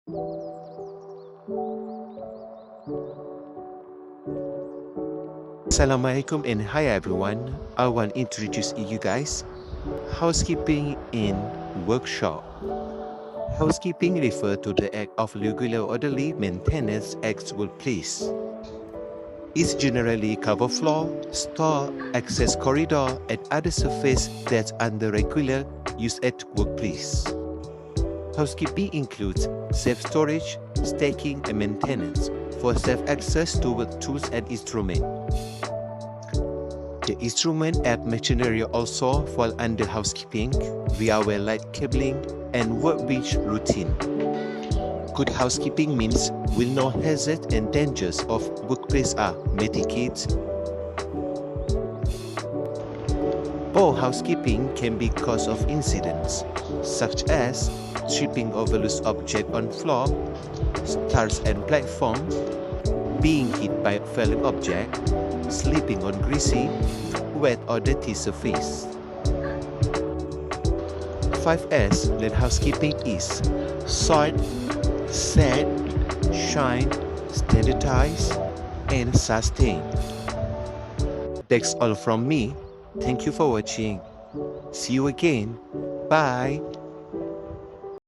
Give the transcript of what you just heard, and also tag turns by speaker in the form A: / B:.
A: Assalamualaikum and hi everyone. I want to introduce you guys housekeeping in workshop. Housekeeping refers to the act of regular orderly maintenance at workplace. It generally cover floor, store, access corridor, and other surface that's under regular use at workplace. Housekeeping includes safe storage, stacking, and maintenance for safe access to work tools and instruments. The instrument and machinery also fall under housekeeping via well-light cabling and workbench routine. Good housekeeping means will know hazards and dangers of workplace are mitigated. Poor housekeeping can be cause of incidents such as tripping over loose object on floor, stairs and platform, being hit by a falling object, sleeping on greasy, wet or dirty surface. 5S that housekeeping is sort, set, shine, standardize, and sustain. That's all from me. Thank you for watching. See you again. Bye.